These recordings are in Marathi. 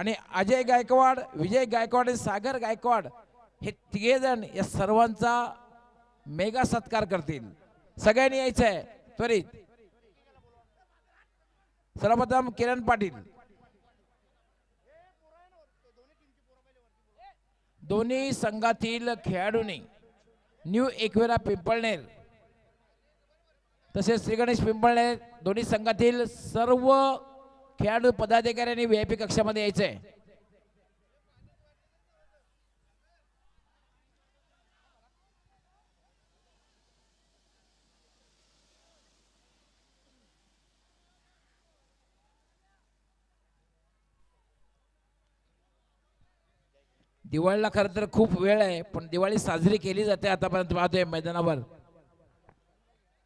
आणि अजय गायकवाड, विजय गायकवाड आणि सागर गायकवाड हे तिघे जण या सर्वांचा मेगा सत्कार करतील. सगळ्यांनी यायचं आहे त्वरित. सर्वप्रथम किरण पाटील. दोन्ही संघातील खेळाडूंनी न्यू एकवेरा पिंपळनेर तसेच श्री गणेश पिंपळनेर दोन्ही संघातील सर्व खेळाडू पदाधिकाऱ्यांनी व्हीआयपी कक्षामध्ये यायचंय. दिवाळीला खरं तर खूप वेळ आहे, पण दिवाळी साजरी केली जाते आतापर्यंत पाहतोय मैदानावर.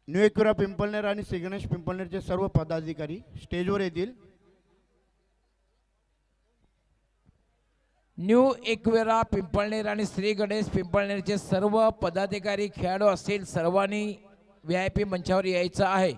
न्यू एकविरा पिंपळनेर आणि श्री गणेश पिंपळनेरचे सर्व पदाधिकारी स्टेजवर येतील. न्यू एकवेरा पिंपळनेर आणि श्री गणेश पिंपळनेरचे सर्व पदाधिकारी खेळाडू असतील सर्वांनी व्हीआयपी मंचावर यायचं आहे.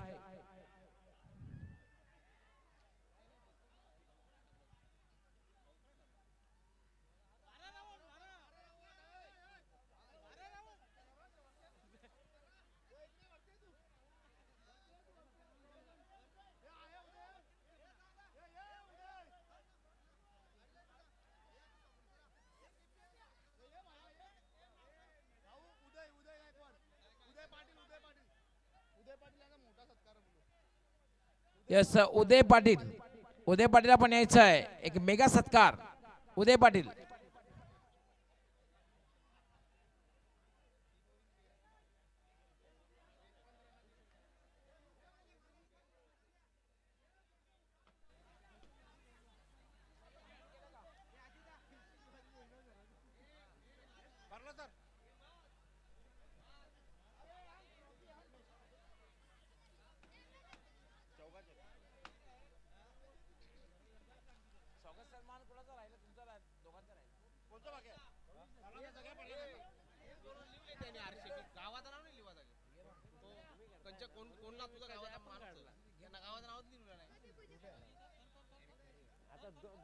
यस उदय पाटील. उदय पाटील पण यायचं आहे. एक मेगा सत्कार उदय पाटील.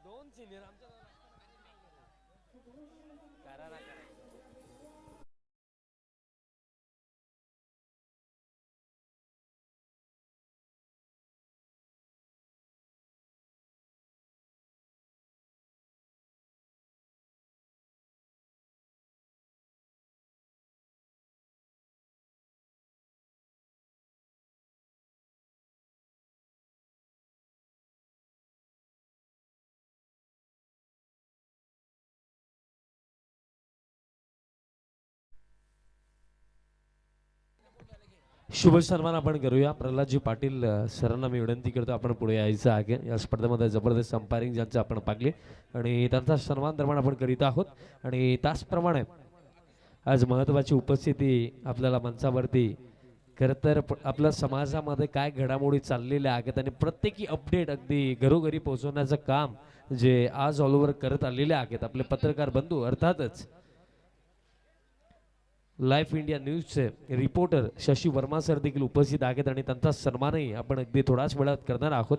दोन सिनियर आमच्या करा. शुभ सन्मान आपण करूया. प्रल्हादजी पाटील सरांना मी विनंती करतो आपण पुढे यायचं आहे. या स्पर्धेमध्ये जबरदस्त अंपायरिंग ज्यांचं आपण पाहिले आणि त्यांचा सन्मान दरम्यान आपण करीत आहोत. आणि त्याचप्रमाणे आज महत्त्वाची उपस्थिती आपल्याला मंचावरती खरं तर आपल्या समाजामध्ये काय घडामोडी चाललेल्या आहेत आणि प्रत्येकी अपडेट अगदी घरोघरी पोहोचवण्याचं काम जे आज ऑल ओव्हर करत आलेले आहेत आपले पत्रकार बंधू, अर्थातच लाईफ इंडिया न्यूजचे रिपोर्टर शशी वर्मा सर देखील उपस्थित आहेत आणि त्यांचा सन्मानही आपण अगदी थोड्याच वेळात करणार आहोत.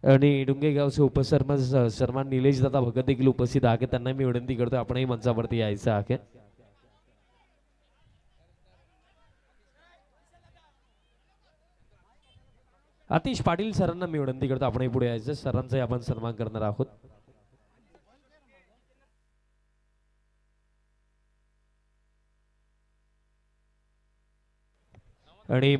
आणि डुंगेगावचे उपसरपंच सन्मान निलेश दादा भगत देखील उपस्थित आहेत. त्यांना मी विनंती करतो आपणही मंचावरती यायचं आहे. आतिश पाटील सरांना मी विनंती करतो आपणही पुढे यायचं. सरांचाही आपण सन्मान करणार आहोत. आणि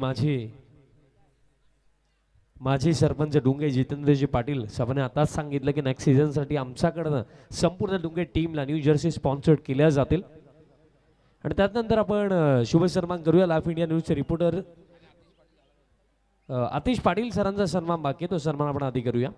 माजी सरपंच डुंगे जितेंद्रजी पाटील साहेबांनी आताच सांगितलं की नेक्स्ट सीझन साठी आमच्याकडनं संपूर्ण डुंगे टीमला न्यू जर्सी स्पॉन्सर्ड केल्या जातील. आणि त्यानंतर आपण शुभ सन्मान करूया. लाईफ इंडिया न्यूजचे रिपोर्टर आतिश पाटील सरांचा सन्मान बाकी तो सन्मान आपण आधी करूया.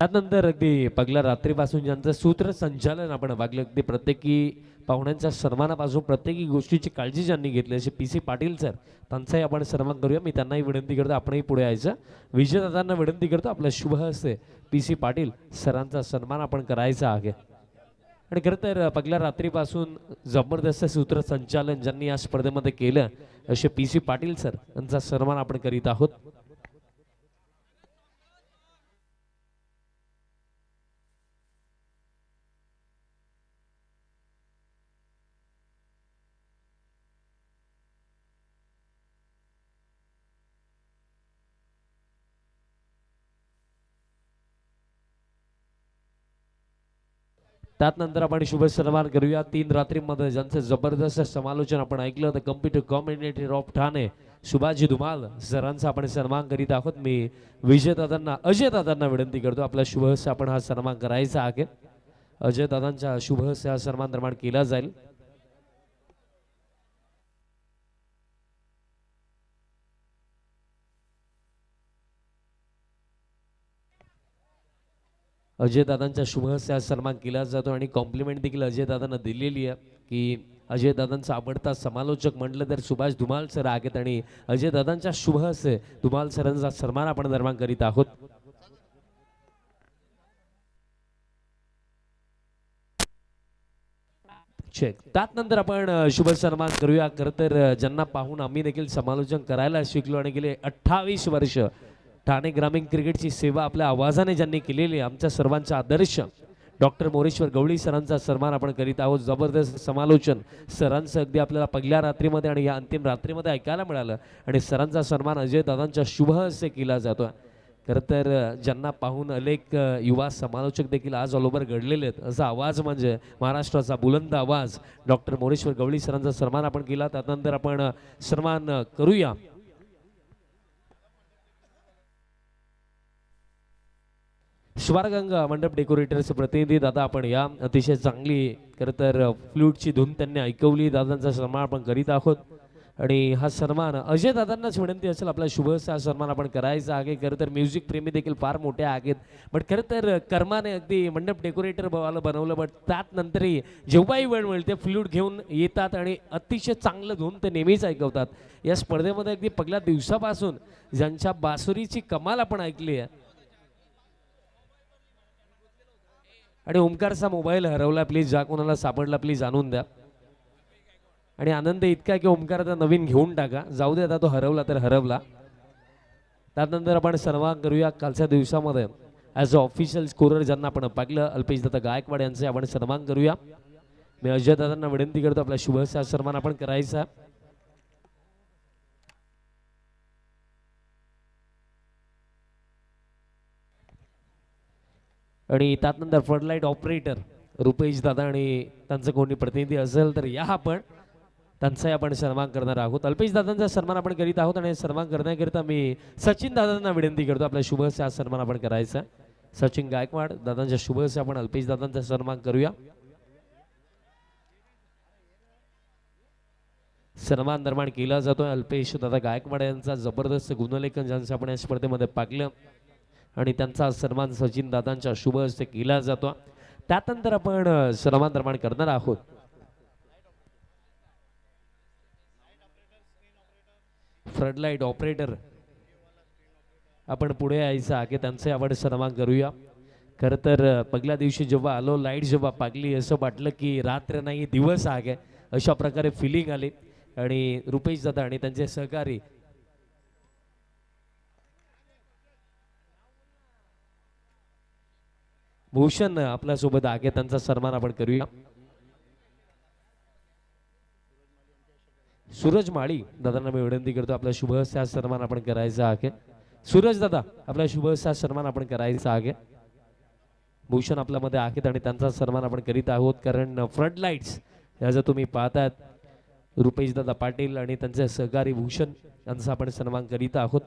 त्यानंतर अगदी पगल्या रात्रीपासून ज्यांचं सूत्रसंचालन आपण बघलं अगदी प्रत्येकी पाहुण्यांच्या सन्मानापासून प्रत्येकी गोष्टीची काळजी ज्यांनी घेतली असे पी सी पाटील सर त्यांचाही आपण सन्मान करूया. मी त्यांनाही विनंती करतो आपणही पुढे यायचं. विजयदादांना विनंती करतो आपल्या शुभ हस्ते पी सी पाटील सरांचा सन्मान आपण करायचा आहे. आणि खरं तर पगल्या रात्रीपासून जबरदस्त सूत्रसंचालन ज्यांनी या स्पर्धेमध्ये केलं असे पी सी पाटील सर यांचा सन्मान आपण करीत आहोत. त्यानंतर आपण शुभ सन्मान करूया. 3 रात्रीमध्ये ज्यांचं जबरदस्त समालोचन आपण ऐकलं तर computer combinator of Thane Subhaji Dhumal सरांचा आपण सन्मान करीत आहोत. मी विजयदादांना अजयदादांना विनंती करतो आपल्या शुभ हस्ते आपण हा सन्मान करायचा आहे. अजयदादांच्या शुभ हस्ते हा सन्मान निर्माण केला जाईल. अजयदादांच्या शुभ हस्ते आज सन्मान केला जातो आणि कॉम्प्लिमेंट देखील अजयदादांना दिलेली आहे की अजयदादांचा आवडता समालोचक म्हटलं तर सुभाष धुमाल सर आहेत आणि अजयदादांच्या शुभ हस्ते धुमाल सरांचा सन्मान आपण निर्माण करीत आहोत. चेक. त्यानंतर आपण शुभ सन्मान करूया. खरं तर ज्यांना पाहून आम्ही देखील समालोचन करायला शिकलो आणि गेले 28 वर्ष ठाणे ग्रामीण क्रिकेटची सेवा आपल्या आवाजाने ज्यांनी केलेली आहे आमच्या सर्वांचा आदर्श डॉक्टर मोरेश्वर गवळी सरांचा सन्मान आपण करीत आहोत. जबरदस्त समालोचन सरांचं अगदी आपल्याला पहिल्या रात्रीमध्ये आणि या अंतिम रात्रीमध्ये ऐकायला मिळालं आणि सरांचा सन्मान अजयदादांच्या शुभ हस्ते केला जातो. खरं तर ज्यांना पाहून अनेक युवा समालोचक देखील आज ऑल ओव्हर घडलेले आहेत. असा आवाज म्हणजे महाराष्ट्राचा बुलंद आवाज डॉक्टर मोरेश्वर गवळी सरांचा सन्मान आपण केला. त्यानंतर आपण सन्मान करूया श्वारगंगा मंडप डेकोरेटरचे प्रतिनिधी दादा आपण या अतिशय चांगली खरं तर फ्लूटची धून त्यांनी ऐकवली. दादांचा सन्मान आपण करीत आहोत आणि हा सन्मान अजय दादांनाच विनंती असेल आपला शुभ हा सन्मान आपण करायचा आहे. खरं तर म्युझिक प्रेमी देखील फार मोठे आहेत बट खरं तर कर्माने अगदी मंडप डेकोरेटर बनवलं बट त्यानंतरही जेव्हाही वेळ मिळते फ्लूट घेऊन येतात आणि अतिशय चांगलं धून ते नेहमीच ऐकवतात. या स्पर्धेमध्ये अगदी पहिल्या दिवसापासून ज्यांच्या बासुरीची कमाल आपण ऐकली आहे आणि ओमकारचा मोबाईल हरवला प्लीज ज्या कोणाला सापडला प्लीज आणून द्या. आणि आनंद इतका की ओमकारचा नवीन घेऊन टाका जाऊ दे आता तो हरवला तर हरवला. त्यानंतर आपण सन्मान करूया कालच्या दिवसामध्ये ॲज अ ऑफिशियल स्कोरर ज्यांना आपण पाहिलं अल्पेश दत्त गायकवाड यांचे आपण सन्मान करूया. मी अजय दादांना विनंती करतो आपला शुभ सन्मान आपण करायचा. आणि त्यानंतर फ्लडलाईट ऑपरेटर रुपेश दादा आणि त्यांचं कोणी प्रतिनिधी असेल तर या आपण त्यांचाही आपण सन्मान करणार आहोत. अल्पेश दादांचा सन्मान आपण करीत आहोत आणि सन्मान करण्याकरिता मी सचिन दादांना विनंती करतो आपल्या शुभ हा सन्मान आपण करायचा. सचिन गायकवाड दादांच्या शुभ आपण अल्पेश दादांचा सन्मान करूया. सन्मान निर्माण केला जातोय अल्पेश दादा गायकवाड यांचा जबरदस्त गुणलेखन ज्यांचं आपण या स्पर्धेमध्ये पाहिलं आणि त्यांचा सन्मान सचिन दादांच्या शुभ हस्ते केला जातो. त्यानंतर आपण सन्मान निर्माण करणार आहोत फ्लडलाईट ऑपरेटर आपण पुढे यायचं आहे त्यांचे आपण सन्मान करूया. खरं तर पहिल्या दिवशी जेव्हा आलो लाईट जेव्हा पागली असं वाटलं की रात्र नाही दिवस आहे अशा प्रकारे फिलिंग आली आणि रुपेश दादा आणि त्यांचे सहकारी भूषण आपल्यासोबत आहे त्यांचा सन्मान आपण करूया. सूरज माळी दादांना मी विनंती करतो आपला शुभ हस्ते सन्मान आपण करायचा आहे. सूरज दादा आपला शुभ हस्ते सन्मान आपण करायचा आहे. भूषण आपल्यामध्ये आहेत आणि त्यांचा सन्मान आपण करीत आहोत कारण फ्रंट लाईट्स या जर तुम्ही पाहतात रुपेश दादा पाटील आणि त्यांचे सहकारी भूषण यांचा आपण सन्मान करीत आहोत.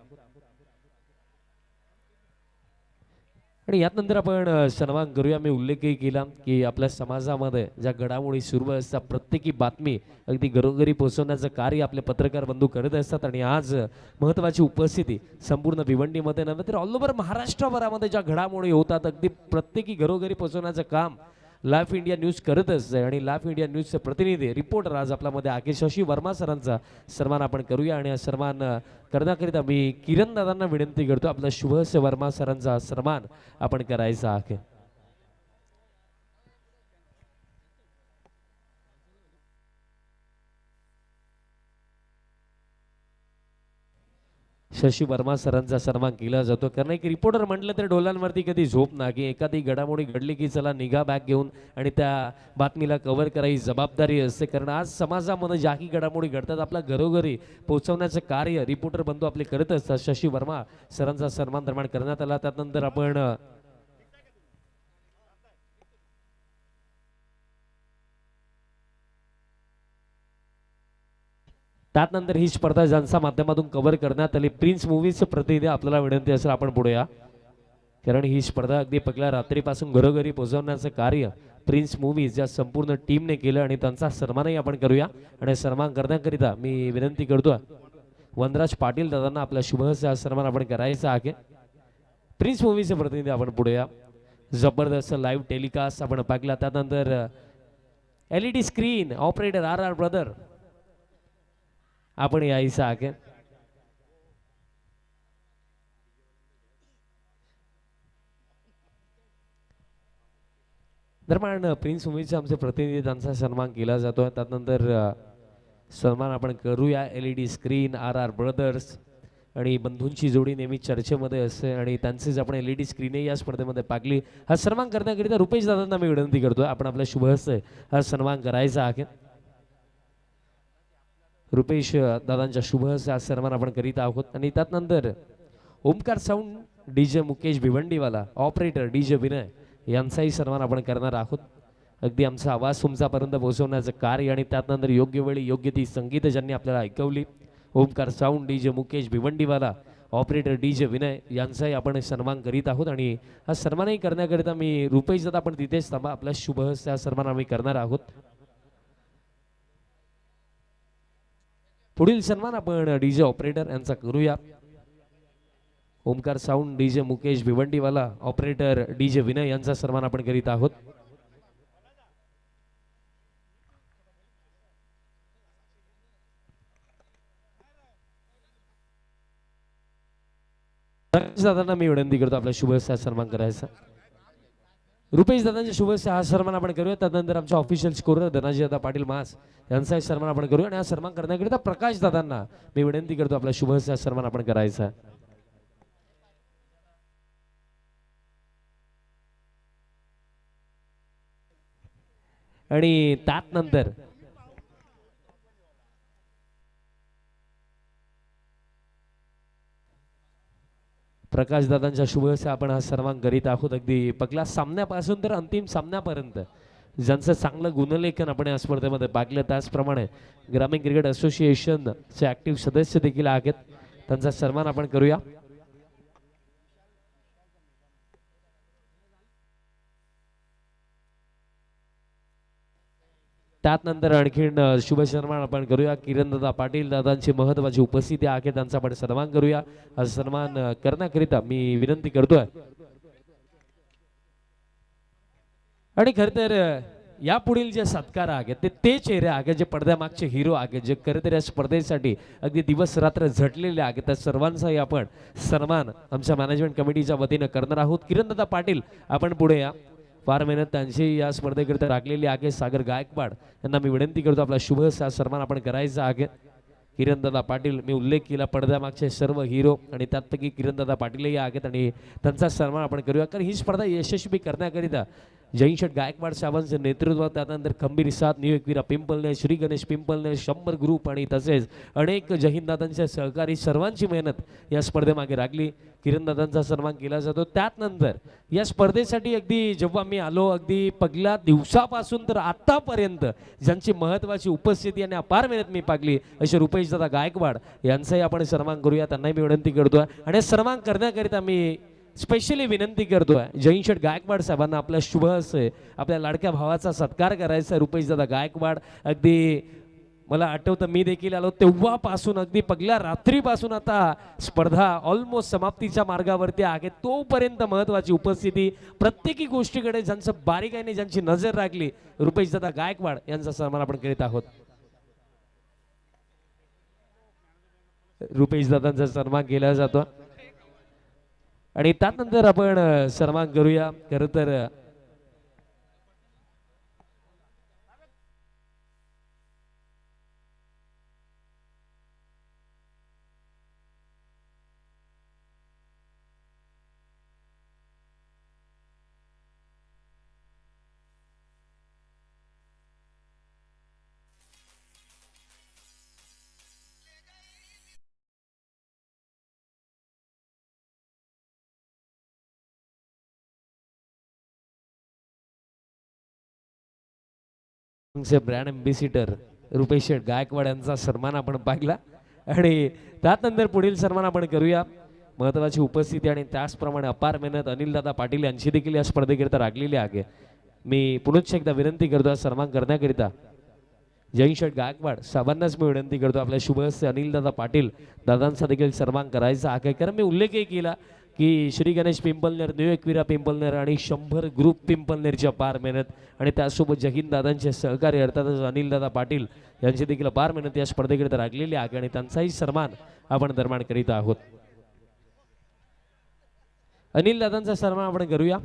आणि यानंतर आपण सन्मान करूया. मी उल्लेखही केला की आपल्या समाजामध्ये ज्या घडामोडी सुरू असतात प्रत्येकी बातमी अगदी घरोघरी पोहोचवण्याचं कार्य आपले पत्रकार बंधू करत असतात. आणि आज महत्त्वाची उपस्थिती संपूर्ण भिवंडीमध्ये नव्हे तर ऑल ओव्हर महाराष्ट्रभरामध्ये ज्या घडामोडी होतात अगदी प्रत्येकी घरोघरी पोहोचवण्याचं काम लाईव्ह इंडिया न्यूज करत असते. आणि लाईव्ह इंडिया न्यूजचे प्रतिनिधी रिपोर्टर आज आपल्यामध्ये आके शशी वर्मा सरांचा सन्मान आपण करूया. आणि सन्मान करण्याकरिता मी किरण दादांना विनंती करतो आपला शुभस्य वर्मा सरांचा सन्मान आपण करायचा आहे. शशी वर्मा सरांचा सन्मान केला जातो. कारण एक रिपोर्टर म्हटलं तर डोलांवरती कधी झोप ना की एखादी घडामोडी घडली की चला निघा बॅग घेऊन आणि त्या बातमीला कव्हर करायची जबाबदारी असते. कारण आज समाजामध्ये ज्याही घडामोडी घडतात आपल्या घरोघरी पोहोचवण्याचं कार्य रिपोर्टर बंधू आपले करत असतात. शशी वर्मा सरांचा सन्मान निर्माण करण्यात आला. त्यानंतर आपण त्यानंतर ही स्पर्धा ज्यांच्या माध्यमातून कव्हर करण्यात आली प्रिन्स मूवीजचे प्रतिनिधी आपल्याला विनंती असेल आपण पुढे या. कारण ही स्पर्धा अगदी पहिल्या रात्रीपासून घरोघरी पोहोचवण्याचं कार्य प्रिन्स मूवीज या संपूर्ण टीमने केलं आणि त्यांचा सन्मानही आपण करूया. आणि सन्मान करण्याकरिता मी विनंती करतो वनराज पाटील दादांना आपल्या शुभस्य सन्मान आपण करायचा आहे. प्रिन्स मूवीजचे प्रतिनिधी आपण पुढे या. जबरदस्त लाईव्ह टेलिकास्ट आपण पाहिला. त्यानंतर LED screen operator RR brother आपण यायचं आहे. दरम्यान प्रिन्स मूवीचे आमचे प्रतिनिधी त्यांचा सन्मान केला जातो. त्यानंतर सन्मान आपण करूया LED स्क्रीन RR ब्रदर्स आणि बंधूंची जोडी नेहमी चर्चेमध्ये असते आणि त्यांचेच आपण LED स्क्रीनही या स्पर्धेमध्ये पाकली. हा सन्मान करण्याकरिता रुपेश दादांना मी विनंती करतोय आपण आपल्या शुभहस्ते हा सन्मान करायचा आहे. रुपेश दादांच्या शुभहस्ते आज सन्मान आपण करीत आहोत. आणि त्यानंतर Omkar sound DJ Mukesh Bhiwandiwala operator DJ Vinay यांचाही सन्मान आपण करणार आहोत. अगदी आमचा आवाज तुमच्यापर्यंत पोहोचवण्याचं कार्य आणि त्यानंतर योग्य वेळी योग्य ती संगीत ज्यांनी आपल्याला ऐकवली Omkar sound DJ Mukesh Bhiwandiwala operator DJ Vinay यांचाही आपण सन्मान करीत आहोत. आणि हा सन्मानही करण्याकरिता मी रुपेश दादा आपण तिथेच थांबा आपल्या शुभहस्ते हा सन्मान आम्ही करणार आहोत. पुढील सन्मान आपण DJ ऑपरेटर यांचा करूया. Omkar sound DJ Mukesh Bhiwandiwala operator DJ Vinay यांचा सन्मान आपण करीत आहोत. दादांना मी विनंती करतो आपल्या शुभेच्छा सन्मान करायचा. रुपेश दादांच्या शुभेच्छा हा सन्मान आपण करूया. त्यानंतर आमच्या ऑफिशियल स्कोरर धनाजी दादा पाटील मास यांचाही सन्मान आपण करूया. आणि हा सन्मान करण्याकरिता प्रकाश दादांना मी विनंती करतो आपल्या शुभेच्छा सन्मान आपण करायचा. आणि त्यानंतर प्रकाश दादांच्या शुभेच्छा आपण हा सन्मान करीत आहोत. अगदी पहिल्या सामन्यापासून तर अंतिम सामन्यापर्यंत ज्यांचं चांगलं गुणलेखन आपण या स्पर्धेमध्ये पाहिलं त्याचप्रमाणे ग्रामीण क्रिकेट असोसिएशनचे ऍक्टिव्ह सदस्य देखील आहेत त्यांचा सन्मान आपण करूया. त्यानंतर आणखीन शुभ सन्मान आपण करूया. किरण दादा पाटील दादांची महत्वाची उपस्थिती आहे त्यांचा आपण सन्मान करूया. हा सन्मान करण्याकरिता मी विनंती करतोय. आणि खरं तर या पुढील जे सत्कार आहेत ते चेहरे आहेत जे पडद्यामागचे हिरो आहेत जे खरं तर या स्पर्धेसाठी अगदी दिवस रात्र झटलेले आहेत त्या सर्वांचाही आपण सन्मान आमच्या मॅनेजमेंट कमिटीच्या वतीनं करणार आहोत. किरण दादा पाटील आपण पुढे या. फार मेहनत त्यांची या स्पर्धेकरिता राखलेली आहे. सागर गायकवाड यांना मी विनंती करतो आपला शुभ सन्मान आपण करायचा आहे. किरणदादा पाटील मी उल्लेख केला पडद्यामागचे सर्व हिरो आणि त्यातपैकी किरणदादा पाटीलही आहेत आणि त्यांचा सन्मान आपण करूया. कारण ही स्पर्धा यशस्वी करण्याकरिता जयशेठ गायकवाड साहेबांचे नेतृत्व त्यानंतर खंबीर साथ न्यू एकविरा पिंपलने श्री गणेश पिंपलने 100 ग्रुप आणि तसेच अनेक जहीनदादांच्या सहकारी सर्वांची मेहनत या स्पर्धेमागे लागली. किरणदादांचा सन्मान केला जातो. त्यानंतर या स्पर्धेसाठी अगदी जेव्हा मी आलो अगदी पहिल्या दिवसापासून तर आतापर्यंत ज्यांची महत्त्वाची उपस्थिती आणि अपार मेहनत मी पागली असे रुपेशदादा गायकवाड यांचाही आपण सन्मान करूया. त्यांनाही मी विनंती करतोय आणि सन्मान करण्याकरिता मी स्पेशली विनंती करतोय जयशेठ गायकवाड साहेबांना आपल्या शुभ हस्ते आपल्या लाडक्या भावाचा सत्कार करायचा. रुपेश दादा गायकवाड, अगदी मला आठवतं मी देखील आलो तेव्हापासून अगदी पहिल्या रात्रीपासून आता स्पर्धा ऑलमोस्ट समाप्तीच्या मार्गावरती आहे. तोपर्यंत महत्वाची उपस्थिती, प्रत्येकी गोष्टीकडे ज्यांचं बारीकाईने ज्यांची नजर राखली, रुपेश दादा गायकवाड यांचा सन्मान आपण करीत आहोत. रुपेश दादांचा सन्मान केला जातो आणि त्यानंतर आपण सन्मान करूया. खरं तर ब्रँड एम्बेसिडर रुपेश शेठ गायकवाड यांचा सन्मान आपण पाहिला आणि त्यानंतर पुढील सन्मान आपण करूया. महत्वाची उपस्थिती आणि त्याचप्रमाणे अपार मेहनत अनिल दादा पाटील यांची देखील या स्पर्धेकरिता राखलेली आहे. मी पुनश्च एकदा विनंती करतो सन्मान करण्याकरिता जयशेठ गायकवाड साहेबांनाच मी विनंती करतो आपल्या शुभ हस्ते अनिल दादा पाटील दादांचा देखील सन्मान करायचा आहे. कारण मी उल्लेखही केला की श्री गणेश पिंपलनेर, न्यू एकविरा पिंपलनेर आणि 100 ग्रुप पिंपलनेरची अपार मेहनत आणि त्यासोबत जहीन दादांचे सहकारी अर्थातच अनिल दादा पाटील यांची देखील अपार मेहनत या स्पर्धेकरिता राखलेली आहे आणि त्यांचाही सन्मान आपण दरम्यान करीत आहोत. अनिल दादांचा सन्मान आपण करूया.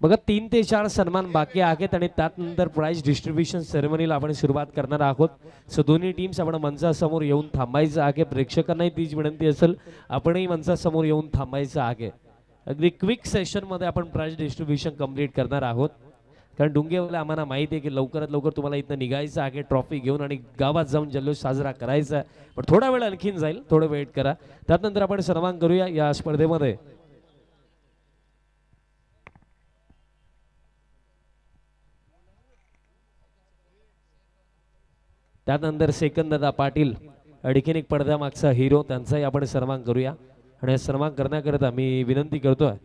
बघा 3 ते 4 सन्मान बाकी आहेत आणि त्यानंतर प्राइज डिस्ट्रीब्युशन सेरेमनीला आपण सुरुवात करणार आहोत. सो दोन्ही टीम्स आपण मंचासमोर येऊन थांबायचं आहे. प्रेक्षकांनाही तीच विनंती असेल, आपणही मंचासमोर येऊन थांबायचं आहे. अगदी क्विक सेशन मध्ये आपण प्राइज डिस्ट्रीब्युशन कंप्लीट करणार आहोत. कारण डुंगेवाला आम्हाला माहिती आहे की लवकरात लवकर तुम्हाला इथं निघायचं आहे ट्रॉफी घेऊन आणि गावात जाऊन जल्लोष साजरा करायचा आहे. पण थोडा वेळ आणखीन जाईल, थोडं वेट करा. त्यानंतर आपण सन्मान करूया या स्पर्धेमध्ये. त्यानंतर सेकंद दादा पाटील आणखीन एक पडद्यामागचा हिरो, त्यांचाही आपण सन्मान करूया. आणि सन्मान करण्याकरिता मी विनंती करतोय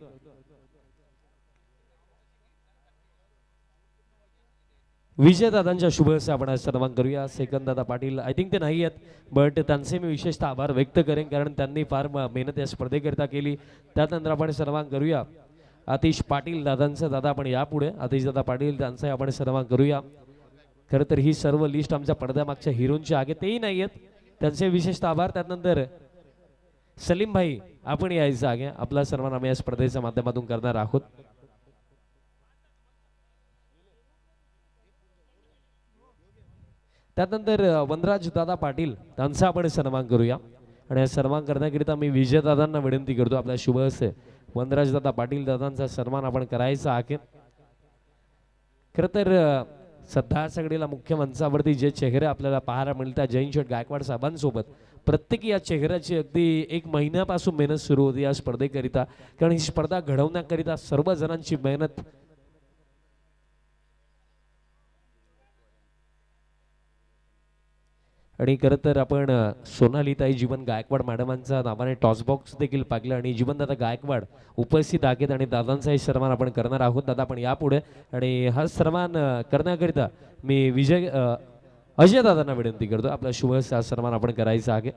विजय दादांच्या शुभ हस्ते आपण सन्मान करूया. Second Dada Patil I think ते नाही आहेत, बट त्यांचे मी विशेषतः आभार व्यक्त करेन कारण त्यांनी फार मेहनत या स्पर्धेकरिता केली. त्यानंतर आपण सन्मान करूया आतिश पाटील दादांचं. दादा आपण यापुढे आतिश दादा पाटील त्यांचाही आपण सन्मान करूया. खरं तर ही सर्व लिस्ट आमच्या पडद्यामागच्या हिरोंची आहे, तेही नाही आहेत, त्यांचे विशेषतः आभार. त्यानंतर सलीम भाई आपण यायचं आहे, आपला सन्मान आम्ही या स्पर्धेच्या माध्यमातून करणार आहोत. त्यानंतर वनराज दादा पाटील त्यांचा आपण सन्मान करूया. आणि सन्मान करण्याकरिता मी विजय दादांना विनंती करतो आपल्या शुभ हस्ते वनराज दादा पाटील दादांचा सन्मान आपण करायचा आहे. खरं तर सध्या सगळीला मुख्य मंचावरती जे चेहरे आपल्याला पाहायला मिळतात जयशेठ गायकवाड साहेबांसोबत, प्रत्येकी या चेहऱ्याची अगदी 1 महिन्यापासून मेहनत सुरू होती या स्पर्धेकरिता. कारण ही स्पर्धा घडवण्याकरिता सर्व जणांची मेहनत आणि खरं तर आपण सोनालीताई जीवन गायकवाड मॅडमांच्या नावाने टॉस बॉक्स देखील पाहिलं आणि जीवनदादा गायकवाड उपस्थित आहेत आणि दादांचाही सन्मान आपण करणार आहोत. दादा आपण यापुढे आणि हा सन्मान करण्याकरिता मी अजय दादांना विनंती करतो आपला शुभ हस्ते हा सन्मान आपण करायचा आहे.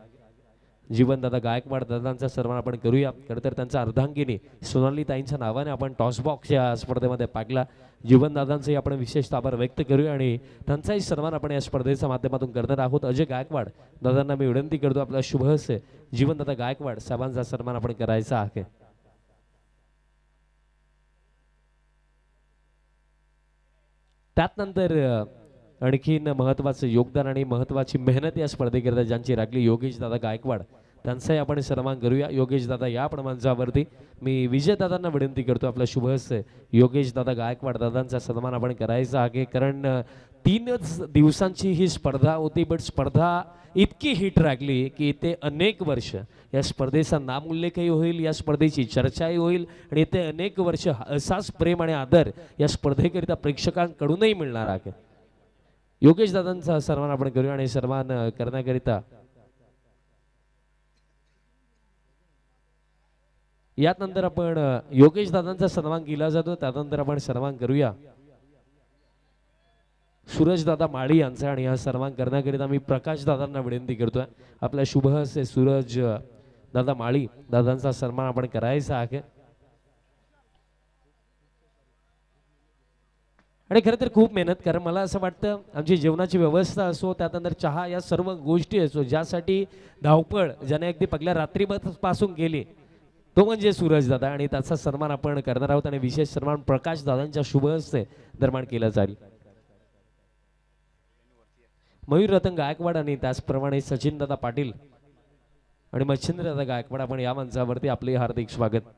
जीवनदादा गायकवाड दादांचा सन्मान आपण करूया. खरं तर त्यांचा अर्धांगिनी सोनालीताईंच्या नावाने आपण टॉस बॉक्स या स्पर्धेमध्ये पाहिला. जीवनदादांचाही आपण विशेष आभार व्यक्त करूया आणि त्यांचाही सन्मान आपण या स्पर्धेच्या माध्यमातून करणार आहोत. अजय गायकवाड दादांना मी विनंती करतो आपला शुभ हस्ते जीवनदादा गायकवाड साहेबांचा सन्मान आपण करायचा आहे. त्यानंतर आणखीन महत्वाचं योगदान आणि महत्वाची मेहनत या स्पर्धेकरिता ज्यांची राखली योगेश दादा गायकवाड त्यांचाही आपण सन्मान करूया. योगेश दादा या आपण मंचावरती मी विजय दादांना विनंती करतो आपल्या शुभ हस्ते योगेश दादा गायकवाड दादांचा सन्मान आपण करायचा आहे. कारण 3च दिवसांची ही स्पर्धा होती, बट स्पर्धा इतकी हिट राखली की ते अनेक वर्ष या स्पर्धेचा नामोल्लेखही होईल, या स्पर्धेची चर्चाही होईल आणि ते अनेक वर्ष असाच प्रेम आणि आदर या स्पर्धेकरिता प्रेक्षकांकडूनही मिळणार आहे. योगेश दादांचा सन्मान आपण करूया आणि सन्मान करण्याकरिता यानंतर आपण योगेश दादांचा सन्मान केला जातो. त्यानंतर आपण सन्मान करूया सूरज दादा माळी यांचा. आणि हा सन्मान करण्याकरिता मी प्रकाश दादांना विनंती करतोय. आपल्या शुभ हस्ते सूरज दादा माळी दादांचा सन्मान आपण करायचा आहे. आणि खरं तर खूप मेहनत, कारण मला असं वाटतं आमची जेवणाची व्यवस्था असो, त्यानंतर चहा, या सर्व गोष्टी असो, ज्यासाठी धावपळ ज्याने अगदी पहिल्या रात्रीपासून केली तो म्हणजे सूरज दादा. आणि त्याचा सन्मान आपण करणार आहोत. आणि विशेष सन्मान प्रकाश दादांच्या शुभ हस्ते दरम्यान केला जाईल. मयूर रतन गायकवाड आणि त्याचप्रमाणे सचिन दादा पाटील आणि मच्छिंद्र दादा गायकवाड, आपण या मंचावरती आपले हार्दिक स्वागत.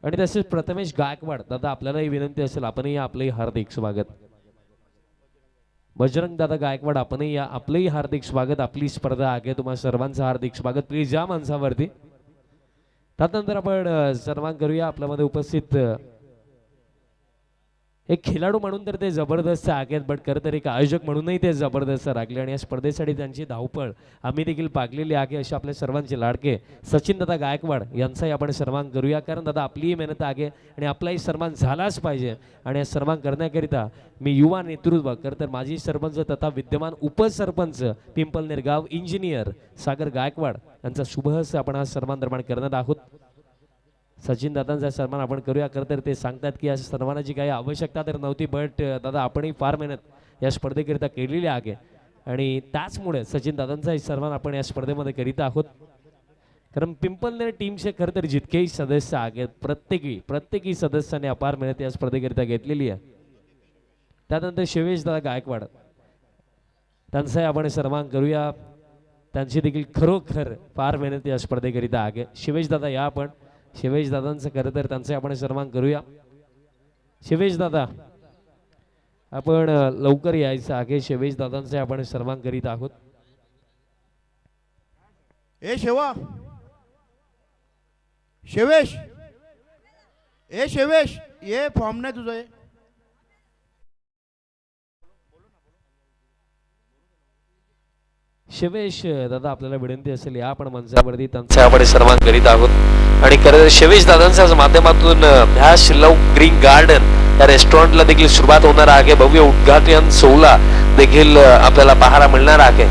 आणि तसेच प्रथमेश गायकवाड दादा, आपल्यालाही विनंती असेल आपणही आपले हार्दिक स्वागत. बजरंग दादा गायकवाड, आपणही या आपलेही हार्दिक स्वागत. आपली स्पर्धा आहे, तुम्हाला सर्वांचं हार्दिक स्वागत. प्लीज या मंचावरती. त्यानंतर आपण सन्मान करूया आपल्यामध्ये उपस्थित एक खेळाडू म्हणून तर ते जबरदस्त आहेत, बट खरं तर एक आयोजक म्हणूनही ते जबरदस्त राखले. आणि या स्पर्धेसाठी त्यांची धावपळ आम्ही देखील पागलेली आहे. असे आपले सर्वांचे लाडके सचिन दादा गायकवाड यांचाही आपण सन्मान करूया, कारण दादा आपलीही मेहनत आहे आणि आपलाही सन्मान झालाच पाहिजे. आणि या सन्मान करण्याकरिता मी युवा नेतृत्व, खरं तर माजी सरपंच तथा विद्यमान उपसरपंच पिंपलनेर गाव इंजिनियर सागर गायकवाड यांचा शुभहस्त आपण हा सन्मान निर्माण करणार आहोत. सचिन दादांचा सन्मान आपण करूया. खरं तर ते सांगतात की या सन्मानाची काही आवश्यकता तर नव्हती, बट दादा आपणही फार मेहनत या स्पर्धेकरिता केलेली आहे. आणि त्याचमुळे सचिन दादांचाही सन्मान आपण या स्पर्धेमध्ये करीत आहोत. कारण पिंपलनेर टीमचे खरं तर जितकेही सदस्य आहेत, प्रत्येकी सदस्याने अपार मेहनत या स्पर्धेकरिता घेतलेली आहे. त्यानंतर शिवेश दादा गायकवाड, त्यांचाही आपण सन्मान करूया. त्यांची देखील खरोखर फार मेहनत या स्पर्धेकरिता आहे. शिवेश दादा या आपण. शिवेश दादांचं खरं तर त्यांचे आपण सन्मान करूया. शिवेश दादा आपण लवकर यायचं आहे. शिवेश दादांचे आपण सन्मान करीत आहोत. ए शेवा, शेवेश, ए शेवेश, ये फॉर्म नाही तुझं. शिवेश दादा, आपल्याला विनंती असेल या आपण मंचावरती त्यांचे आपण सन्मान करीत आहोत. आणि खरं शिवेश दादांच्या माध्यमातून हॅश लव्ह ग्रीन गार्डन या रेस्टॉरंटला देखील सुरुवात होणार आहे. भव्य उद्घाटन सोहळा देखील आपल्याला पाहायला मिळणार आहे.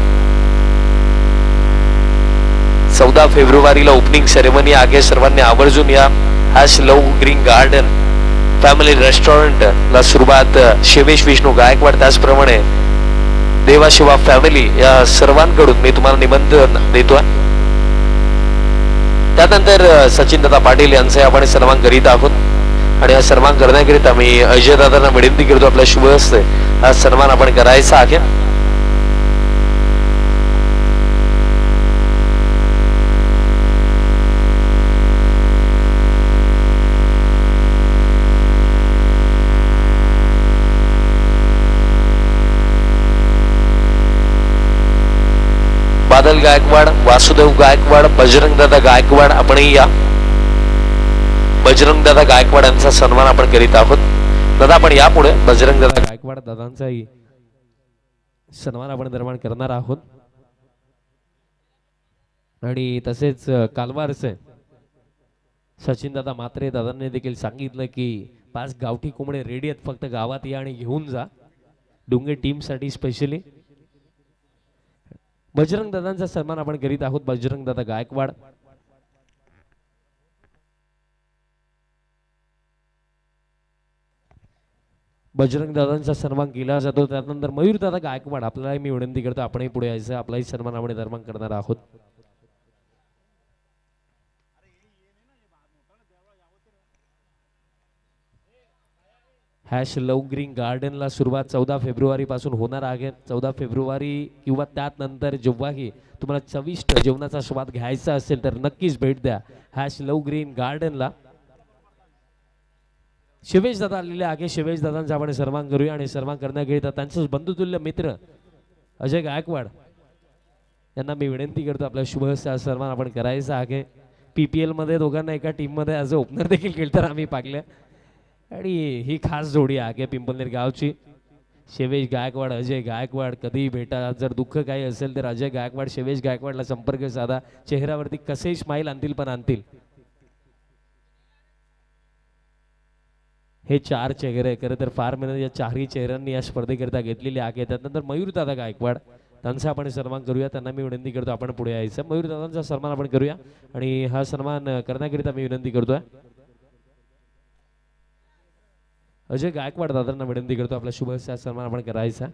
14 फेब्रुवारीला ओपनिंग सेरेमनी आहे. सर्वांनी आवर्जून या hash love green garden family restaurant ला सुरुवात शिवेश विष्णू गायकवाड, त्याचप्रमाणे देवाशिवा फॅमिली या सर्वांकडून मी तुम्हाला निमंत्रण देतोय. त्यानंतर सचिन दादा पाटील यांचे आपण सन्मान करीत आहोत. आणि हा सन्मान करण्याकरिता मी अजय दादांना विनंती करतो, आपल्या शुभ हस्ते हा सन्मान आपण करायचा आहे. बादल गायकवाड, वासुदेव गायकवाड, बजरंग दादा गायकवाड, आपणही या. बजरंग दादा गायकवाड यांचा सन्मान आपण करीत आहोत. दादा आपण यापुढे बजरंग दादा गायकवाड दादांचाही सन्मान आपण निर्माण करणार आहोत. आणि तसेच कालवारचे सचिन दादा मात्रे दादांनी देखील सांगितलं की 5 गावठी कोंबडे रेडी आहेत, फक्त गावात या आणि घेऊन जा, डोंगे टीम साठी स्पेशली. बजरंग दादांचा सन्मान आपण करीत आहोत. बजरंग दादा गायकवाड, बजरंग दादांचा सन्मान केला जातो. त्यानंतर मयूर दादा गायकवाड, आपल्याला मी विनंती करतो आपणही पुढे यायचं, आपलाही सन्मान आपण निर्माण करणार आहोत. हॅश लव्ह ग्रीन गार्डनला सुरुवात 14 फेब्रुवारी पासून होणार आहे. 14 फेब्रुवारी किंवा त्यानंतर जेव्हाही तुम्हाला चविष्ट जेवणाचा स्वाद घ्यायचा असेल तर नक्कीच भेट द्या हॅश लव्ह ग्रीन गार्डनला. शिवेश दादा आलेले आहे. शिवेश दादांचा आपण सन्मान करूया. आणि सन्मान करण्याकरिता त्यांचंच बंधुतुल्य मित्र अजय गायकवाड यांना मी विनंती करतो, आपल्या शुभ हस्ते सन्मान आपण करायचा आहे. PPL मध्ये दोघांना एका टीम मध्ये ॲज अ ओपनर देखील खेळताना आम्ही पाहिलं. आणि ही खास जोडी आहे पिंपलनेर गावची. शिवेश गायकवाड, अजय गायकवाड, कधीही भेटा. जर दुःख काही असेल तर अजय गायकवाड शिवेश गायकवाडला संपर्क साधा. चेहऱ्यावरती कसे स्माईल आणतील पण आणतील. हे 4 चेहरे खरं तर फार मेहनत या चारही चेहऱ्यांनी या स्पर्धेकरिता घेतलेली आहे. त्यानंतर मयूरदादा गायकवाड त्यांचा आपण सन्मान करूया. त्यांना मी विनंती करतो आपण पुढे यायचं. मयूरदादांचा सन्मान आपण करूया आणि हा सन्मान करण्याकरिता मी विनंती करतोय अजय गायकवाड दादांना विनंती करतो आपला शुभ सन्मान आपण करायचा.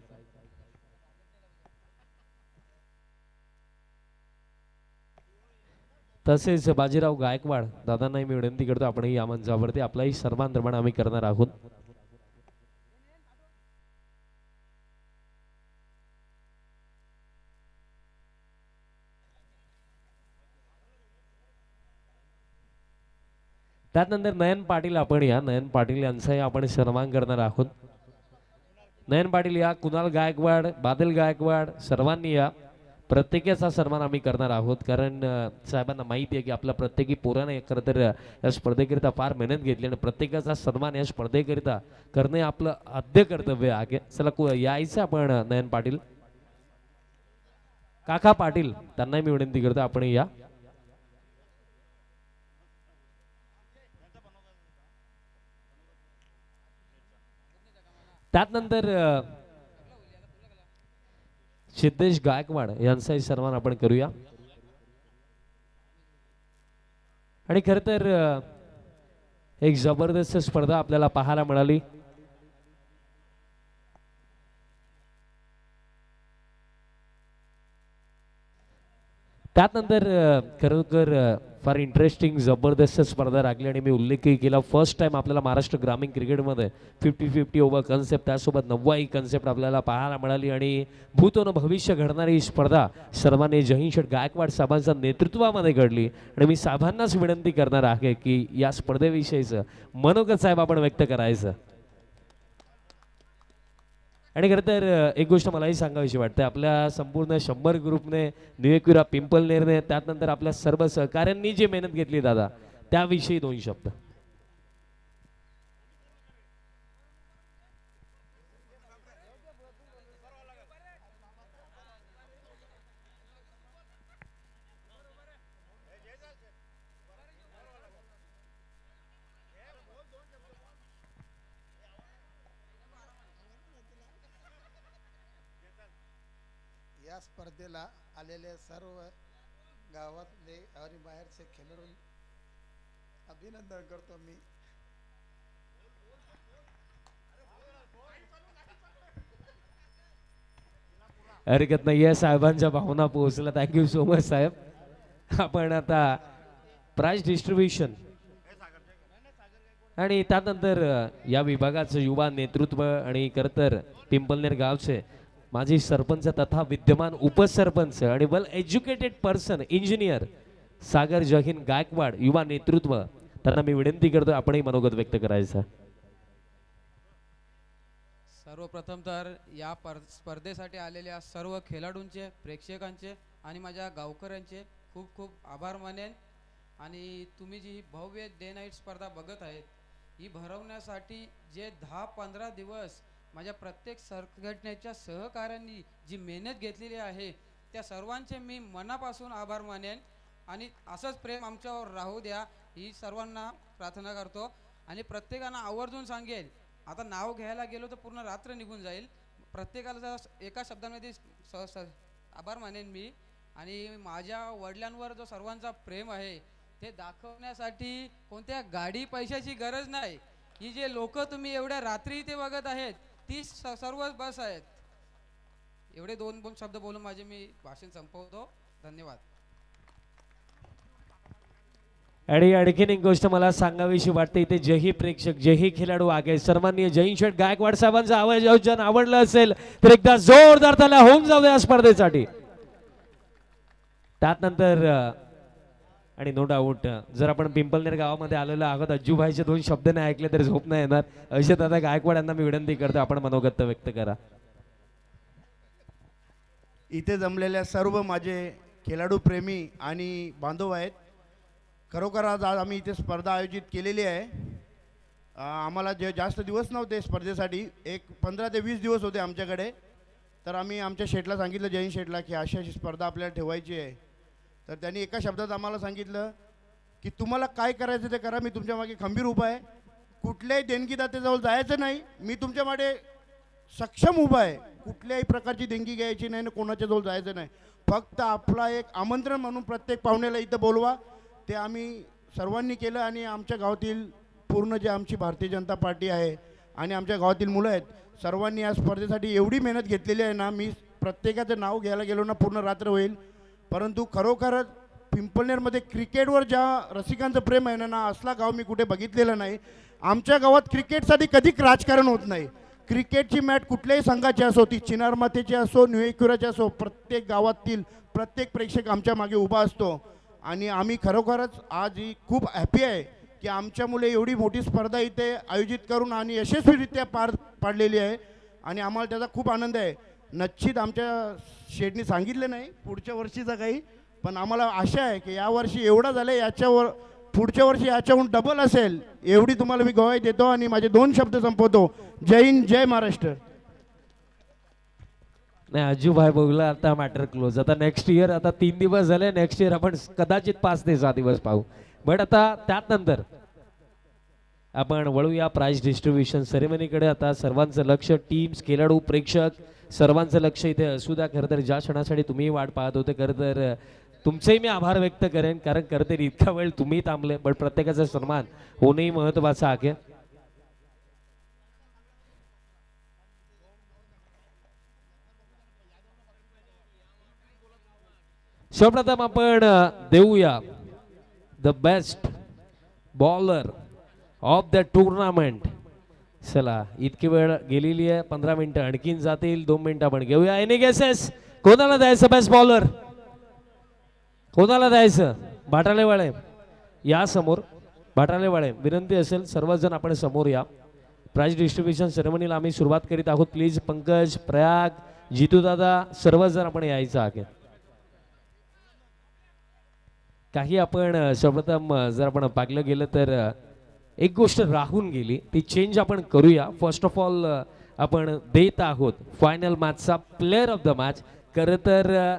तसेच बाजीराव गायकवाड दादांनाही मी विनंती करतो आपणही या मंचावरती आपलाही सन्मान निर्माण आम्ही करणार आहोत. त्यानंतर नयन पाटील आपण या नयन पाटील यांचाही आपण सन्मान करणार आहोत. नयन पाटील या, कुणाल गायकवाड, बादल गायकवाड सर्वांनी या. प्रत्येकाचा सन्मान आम्ही करणार आहोत कारण साहेबांना माहिती आहे की आपल्या प्रत्येकी पोराने खरं तर या स्पर्धेकरिता फार मेहनत घेतली आणि प्रत्येकाचा सन्मान या स्पर्धेकरिता करणे आपलं आद्य कर्तव्य आहे. चला यायचं आपण नयन पाटील, काका पाटील त्यांनाही मी विनंती करतो आपण या. त्यानंतर सिद्धेश गायकवाड यांचाही सन्मान आपण करूया. आणि खर तर एक जबरदस्त स्पर्धा आपल्याला पाहायला मिळाली. त्यानंतर खरोखर फार इंटरेस्टिंग जबरदस्त स्पर्धा लागली आणि मी उल्लेखही केला फर्स्ट टाइम आपल्याला महाराष्ट्र ग्रामीण क्रिकेटमध्ये 50-50 ओव्हर कन्सेप्ट त्यासोबत 90 कन्सेप्ट आपल्याला पाहायला मिळाली आणि भूतोन भविष्य घडणारी ही स्पर्धा सर्वांनी जहीन शेठ गायकवाड साहेबांच्या नेतृत्वामध्ये घडली आणि मी साहेबांनाच विनंती करणार आहे की या स्पर्धेविषयीचं मनोगत साहेब आपण व्यक्त करायचं. आणि खरं तर एक गोष्ट मलाही सांगावीशी वाटते, आपल्या संपूर्ण 100 ग्रुपने, निवेकुरा पिंपलनेरने, त्यानंतर आपल्या सर्व सहकाऱ्यांनी जी मेहनत घेतली दादा त्याविषयी 2 शब्द. या स्पर्धेला आलेले सर्व गावातले आणि बाहेरचे खेळाडू अभिनंदन करतो मी. हरकत नाही आहे, साहेबांच्या भावना पोहोचल्या. थँक्यू सो मच साहेब. आपण आता प्राइज डिस्ट्रीब्युशन आणि त्यानंतर या विभागाचं युवा नेतृत्व आणि खरं तर पिंपलनेर गावचे माजी सरपंच तथा विद्यमान उपसरपंच आणि वेल एज्युकेटेड पर्सन इंजिनियर सागर जहीन गायकवाड युवा नेतृत्व त्यांना मी विनंती करतो आपणही मनोगत व्यक्त करायचं. सर्वप्रथम तर या स्पर्धेसाठी आलेल्या सर्व खेळाडूंचे, प्रेक्षकांचे आणि माझ्या गावकऱ्यांचे खूप खूप आभार मानेन. आणि तुम्ही जी ही भव्य डे नाईट स्पर्धा बघत आहेत ही भरवण्यासाठी जे 10-15 दिवस माझ्या प्रत्येक संघटनेच्या सहकाऱ्यांनी जी मेहनत घेतलेली आहे त्या सर्वांचे मी मनापासून आभार मानेन. आणि असंच प्रेम आमच्यावर राहू द्या ही सर्वांना प्रार्थना करतो. आणि प्रत्येकानं आवर्जून सांगेल, आता नाव घ्यायला गेलो तर पूर्ण रात्र निघून जाईल, प्रत्येकाला एका शब्दामध्ये आभार मानेन मी. आणि माझ्या वडिलांवर जो सर्वांचा प्रेम आहे ते दाखवण्यासाठी कोणत्या गाडी पैशाची गरज नाही. ही जे लोक तुम्ही एवढ्या रात्री इथे बघत आहेत ती सर्व बस आहेत. एवढे 2 शब्द बोलून माझे मी भाषण संपवतो. धन्यवाद. आणि आणखीन एक गोष्ट मला सांगावीशी वाटते, इथे जेही प्रेक्षक जेही खेळाडू आहे सर्वांनी जहीन शेठ गायकवाड साहेबांचा आयोजन आवडलं असेल तर एकदा जोरदार त्याला होऊन जाऊ या स्पर्धेसाठी. त्यानंतर आणि नो डाऊट जर आपण पिंपलनेर गावामध्ये आलेलो आहोत, अज्जूभाईचे 2 शब्द नाही ऐकले तर झोप नाही येणार. अशा दादा गायकवाड यांना मी विनंती करतो आपण मनोगत व्यक्त करा. इथे जमलेल्या सर्व माझे खेळाडू प्रेमी आणि बांधव आहेत. खरोखर आज आम्ही इथे स्पर्धा आयोजित केलेली आहे. आम्हाला जे जास्त दिवस नव्हते स्पर्धेसाठी, एक 15 ते 20 दिवस होते आमच्याकडे. तर आम्ही आमच्या शेठला सांगितलं, जैन शेठला, की अशी अशी स्पर्धा आपल्याला ठेवायची आहे. तर त्यांनी एका शब्दात आम्हाला सांगितलं की तुम्हाला काय करायचं ते करा, मी तुमच्या मागे खंबीर उभा आहे. कुठल्याही देणगीदात्याजवळ जायचं नाही. मी तुमच्या मागे सक्षम उभा आहे. कुठल्याही प्रकारची देणगी घ्यायची नाही ना कोणाच्याजवळ जायचं नाही. फक्त आपला एक आमंत्रण म्हणून प्रत्येक पाहुण्याला इथं बोलवा. ते आम्ही सर्वांनी केलं आणि आमच्या गावातील पूर्ण जे आमची भारतीय जनता पार्टी आहे आणि आमच्या गावातील मुलं आहेत सर्वांनी या स्पर्धेसाठी एवढी मेहनत घेतलेली आहे ना, मी प्रत्येकाचं नाव घ्यायला गेलो ना पूर्ण रात्र होईल. परंतु खरोखरच पिंपळनेरमध्ये क्रिकेटवर ज्या रसिकांचं प्रेम आहे ना, असला गाव मी कुठे बघितलेलं नाही. आमच्या गावात क्रिकेटसाठी कधीच राजकारण होत नाही. क्रिकेटची मॅच कुठल्याही संघाची असो, ती चिनार मातेची असो, न्यू इक्युराची असो, प्रत्येक गावातील प्रत्येक प्रेक्षक आमच्या मागे उभा असतो. आणि आम्ही खरोखरच आज ही खूप हॅपी आहे की आमच्या मुले एवढी मोठी स्पर्धा इथे आयोजित करून आणि यशस्वीरित्या पार पाडलेली आहे आणि आम्हाला त्याचा खूप आनंद आहे. निश्चित आमच्या शेठनी सांगितलं नाही पुढच्या वर्षीचा काही, पण आम्हाला आशा आहे की यावर्षी एवढं झालं, याच्यावर पुढच्या वर्षी याच्याहून डबल असेल एवढी तुम्हाला मी ग्वाही देतो आणि माझे 2 शब्द संपवतो. जय हिंद, जय महाराष्ट्र. नाही अजूभाई बोगला आता मॅटर क्लोज. आता नेक्स्ट इयर, आता 3 दिवस झाले, नेक्स्ट इयर आपण कदाचित 5 ते 6 दिवस पाहू. बट आता त्यानंतर आपण वळूया प्राइज डिस्ट्रीब्युशन सेरेमनीकडे. आता सर्वांचं लक्ष, टीम्स, खेळाडू, प्रेक्षक सर्वांचं लक्ष इथे असू द्या. खरं तर ज्या क्षणासाठी तुम्ही वाट पाहत होते, खरं तर तुमचेही मी आभार व्यक्त करेन, कारण खरं तर इतका वेळ तुम्ही थांबले. बट प्रत्येकाचा सन्मान होणंही महत्वाचं आहे. सर्वप्रथम आपण देऊया the best bowler of the tournament. चला इतकी वेळ गेलेली आहे, 15 मिनिटं आणखीन जातील, 2 मिनिटं आपण घेऊया. एनी गेसेस, कोणाला द्यायचं बेस्ट बॉलर? कोणाला द्यायचं? भाटालेवाळे या समोर. भाटालेवाळे विनंती असेल सर्वजण आपण समोर या. प्राइज डिस्ट्रीब्युशन सेरेमनीला आम्ही सुरुवात करीत आहोत. प्लीज पंकज, प्रयाग, जितू दादा सर्वजण आपण यायचं आहे. काही आपण सर्वप्रथम जर आपण पाहिलं गेलं तर एक गोष्ट राहून गेली, ती चेंज आपण करूया. फर्स्ट ऑफ ऑल आपण देत आहोत फायनल मॅचचा प्लेअर ऑफ द मॅच. खरं तर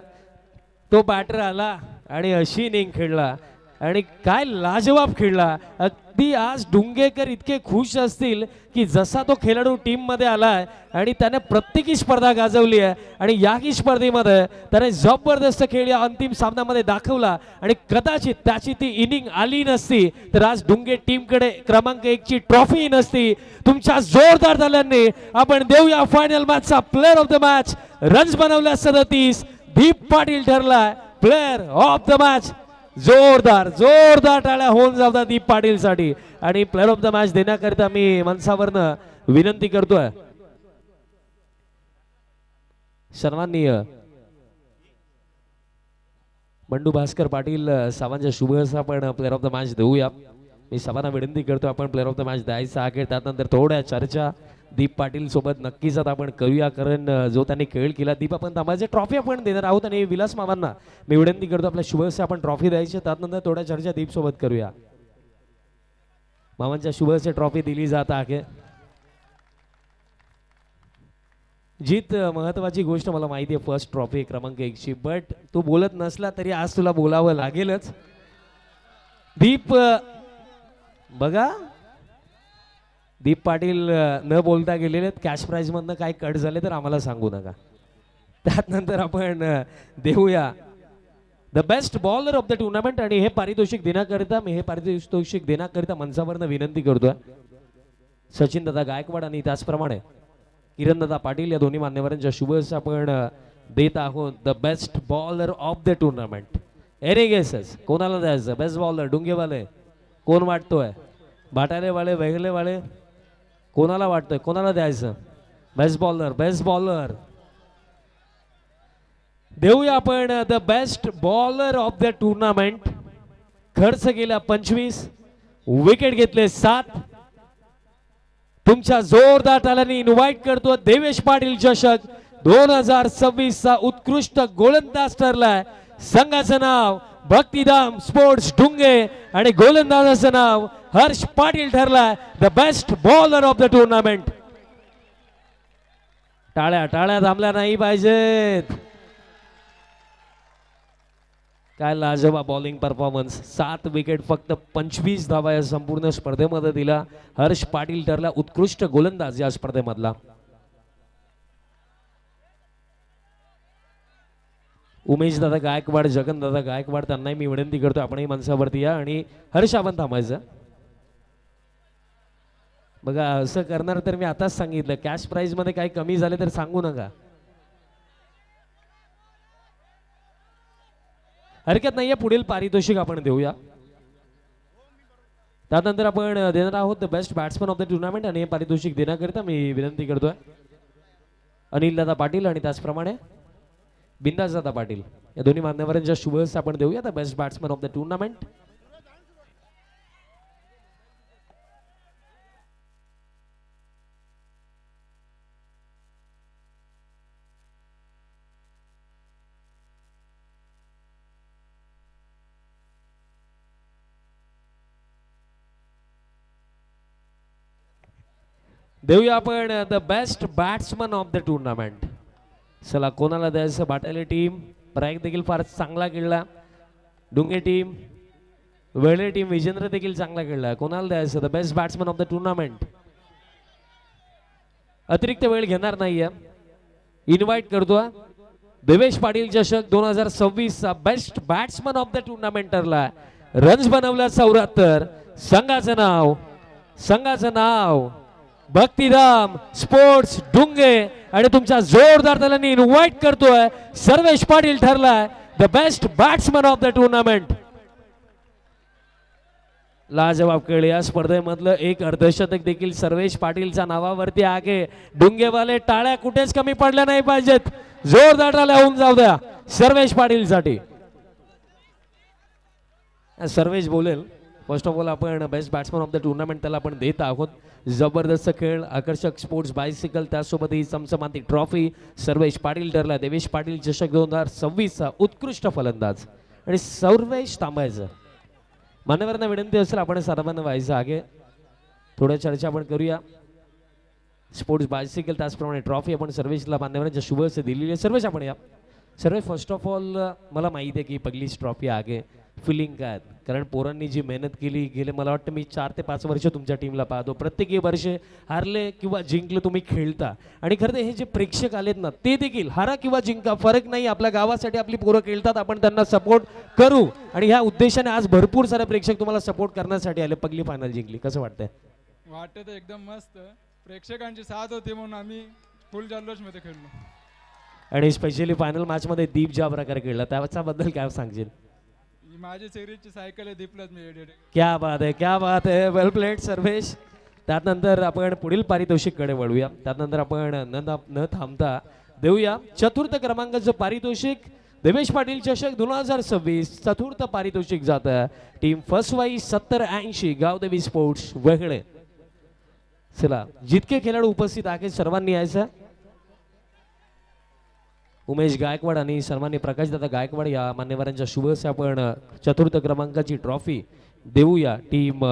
तो बॅटर आला आणि अशी इनिंग खेळला आणि काय लाजवाब खेळला. अगदी आज डुंगेकर इतके खुश असतील की जसा तो खेळाडू टीम मध्ये आलाय आणि त्याने प्रत्येकी स्पर्धा गाजवली आहे आणि याही स्पर्धेमध्ये त्याने जबरदस्त खेळ या अंतिम सामन्यामध्ये दाखवला आणि कदाचित त्याची ती इनिंग आली नसती तर आज डुंगे टीमकडे क्रमांक 1 ची ट्रॉफी नसती. तुमच्या जोरदार ताल्यांनी आपण देऊया फायनल मॅचचा player of the match. Runs बनवल्या 37. दीप पाटील ठरला प्लेअर ऑफ द मॅच. जोरदार जोरदार टाळ्या होऊन जातात दीप पाटील साठी. आणि प्लेअर ऑफ द मॅच देण्याकरिता मी मनसावरनं विनंती करतोय सन्माननीय बंडू भास्कर पाटील साहेबांच्या शुभ हस्ते आपण प्लेअर ऑफ द मॅच देऊया. मी सर्वांना विनंती करतो आपण प्लेअर ऑफ द मॅच द्यायचं आहे. त्यानंतर थोड्या चर्चा दीप पाटील सोबत नक्कीच आता आपण करूया, कारण जो त्यांनी खेळ केला. दीप आपण तांबाची ट्रॉफी आपण देणार आहोत आणि विलास मामांना मी विनंती करतो आपल्या शुभ हस्ते आपण ट्रॉफी द्यायची. त्यानंतर थोड्या चर्चा दीप सोबत करूया. मामांच्या शुभ हस्ते ट्रॉफी दिली जात आहे. जीत महत्वाची गोष्ट मला माहिती आहे, फर्स्ट ट्रॉफी क्रमांक 1 ची. बट तू बोलत नसला तरी आज तुला बोलावं लागेलच. दीप बघा, दीप पाटील न बोलता गेलेले आहेत. कॅश प्राइज मधनं काय कट झाले तर आम्हाला सांगू नका. त्यानंतर आपण देऊया the best bowler of the tournament. आणि हे पारितोषिक देण्याकरिता मनसावरनं विनंती करतोय सचिन दादा गायकवाड आणि त्याचप्रमाणे किरण दादा पाटील या दोन्ही मान्यवरांच्या शुभ हस्ते आपण देत आहोत the best bowler of the tournament. Any guesses, कोणाला द्यायचं बेस्ट बॉलर? डुंगेवाले कोण वाटतोय? भाटालेवाले, वेगलेवाले कोणाला वाटतोय? कोणाला द्यायचं बेस्ट बॉलर? बेस्ट बॉलर देऊया आपण the best bowler of the tournament. खर्च केला 25, विकेट घेतले 7. तुमच्या जोरदार टाळ्यांनी इन्व्हाइट करतो देवेश पाटील चषक 2026 चा उत्कृष्ट गोलंदाज ठरलाय. संघाचं नाव भक्तिधाम स्पोर्ट्स डुंगे आणि गोलंदाजाचं नाव हर्ष पाटील ठरलाय the best bowler of the tournament. टाळ्या टाळ्या थांबल्या नाही पाहिजेत. काय लाजवाब बॉलिंग परफॉर्मन्स. 7 विकेट फक्त 25 धावा या संपूर्ण स्पर्धेमध्ये दिला. हर्ष पाटील ठरला उत्कृष्ट गोलंदाज या स्पर्धेमधला. उमेश दादा गायकवाड, जगन दादा गायकवाड त्यांनाही मी विनंती करतो आपणही मंचावरती या आणि हर्ष आपण थांबायचं. बघा असं करणार तर मी आताच सांगितलं, कॅश प्राइज मध्ये काही कमी झाले तर सांगू नका. हरकत नाहीये, पुढील पारितोषिक आपण देऊया. त्यानंतर आपण देणार आहोत the best batsman of the tournament आणि हे पारितोषिक देण्याकरिता मी विनंती करतोय अनिल दादा पाटील आणि त्याचप्रमाणे बिंदास दादा पाटील या दोन्ही मान्यवरांच्या शुभ हस्ते आपण देऊया the best batsman of the tournament. देऊया आपण the best batsman of the tournament. चला कोणाला द्यायचं? बाटाली टीम प्रयाग देखील फार चांगला खेळला, डुंगे टीम, वेळे टीम, विजेंद्र देखील चांगला खेळला. कोणाला द्यायचं the best batsman of the tournament? अतिरिक्त वेळ घेणार नाहीये, इन्व्हाइट करतो देवेश पाटील चषक 2026 चा best batsman of the tournament ठरला. रन्स बनवला 74. संघाचं नाव भक्तिधाम स्पोर्ट्स डुंगे आणि तुमच्या जोरदार तालांनी इन्व्हाइट करतोय सर्वेश पाटील ठरलाय the best batsman of the tournament. लाजवाब खेळ या स्पर्धेमधलं एक अर्धशतक देखील सर्वेश पाटीलच्या नावावरती आहे. डुंगेवाले टाळ्या कुठेच कमी पडल्या नाही पाहिजेत, जोरदार टाळ्या होऊन जाऊ द्या सर्वेश पाटील साठी. सर्वेश बोलेल. फर्स्ट ऑफ ऑल आपण best batsman of the tournament त्याला आपण देत आहोत. जबरदस्त खेळ, आकर्षक स्पोर्ट्स बायसिकल, त्यासोबत ही चमचमाती ट्रॉफी सर्वेश पाटील ठरला. देवेश पाटील चषक 2026 चा उत्कृष्ट फलंदाज आणि सर्वेश थांबायचं. मान्यवरांना विनंती असेल आपण सर्वांना व्हायचं आगे थोड्या चर्चा आपण करूया. स्पोर्ट्स बायसिकल त्याचप्रमाणे ट्रॉफी आपण सर्वेशला मान्यवरांच्या शुभ हस्ते दिलेली आहे. सर्वेश आपण या. सर्वे फर्स्ट ऑफ ऑल मला माहिती आहे की पहिलीच ट्रॉफी आहे, फिलिंग काय? कारण पोरांनी जी मेहनत केली गेले मला वाटतं मी 4 ते 5 वर्ष तुमच्या टीमला पाहतो. प्रत्येकी वर्ष हारले किंवा जिंकले तुम्ही खेळता आणि खरं हे जे प्रेक्षक आलेत ना ते देखील हारा किंवा जिंका फरक नाही, आपल्या गावासाठी आपली पोरं खेळतात, आपण त्यांना सपोर्ट करू आणि ह्या उद्देशाने आज भरपूर सारे प्रेक्षक तुम्हाला सपोर्ट करण्यासाठी आले. पहिली फायनल जिंकली, कसं वाटतंय? वाटत एकदम मस्त. प्रेक्षकांची साथ होती म्हणून आम्ही फुल जल्लोषमध्ये खेळलो. आणि स्पेशली फायनल मॅच मध्ये दीप ज्या प्रकारे खेळला त्याच्याबद्दल काय सांगशील? माझी सिरीजची सायकल आहे दीपलाच मी एडिट. क्या बात आहे, क्या बात आहे, वेल प्लेड सर्वेश. त्यानंतर आपण पुढील पारितोषिक कडे वळूया. त्यानंतर आपण न थांबता देऊया चतुर्थ क्रमांकाचं पारितोषिक. देवेश पाटील चषक 2026 चतुर्थ पारितोषिक जात team first wise 70-80 Gavdevi sports वेगळे. चला जितके खेळाडू उपस्थित आहेत सर्वांनी यायचं. उमेश गायकवाड आणि सन्माननीय प्रकाशदादा गायकवाड या मान्यवरांच्या शुभ हस्ते आपण चतुर्थ क्रमांकाची ट्रॉफी देऊया team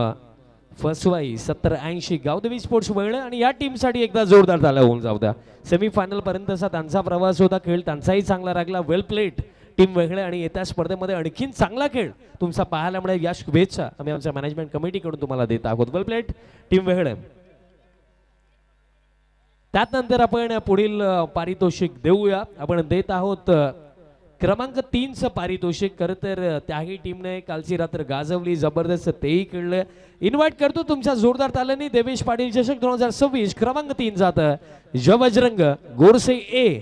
first wise 70-80 Gavdevi sports वेगळे. आणि या टीमसाठी एकदा जोरदार ताल्या होऊन जाऊ द्या. सेमीफायनल पर्यंतचा त्यांचा प्रवास होता, खेळ त्यांचाही चांगला लागला. वेल प्लेड टीम वेगळे आणि येत्या स्पर्धेमध्ये आणखीन चांगला खेळ तुमचा पाहायला मिळेल या शुभेच्छा आम्ही आमच्या मॅनेजमेंट कमिटीकडून तुम्हाला देत आहोत. वेल प्लेड टीम वेगळे. त्यानंतर आपण पुढील पारितोषिक देऊया. आपण देत आहोत क्रमांक 3चं पारितोषिक. खरं तर त्याही टीमने कालची रात्र गाजवली, जबरदस्त तेही खेळले. इन्व्हाइट करतो तुमच्या जोरदार तालांनी देवेश पाटील चषक 2026 क्रमांक 3 जात जबजरंग गोरसे ए.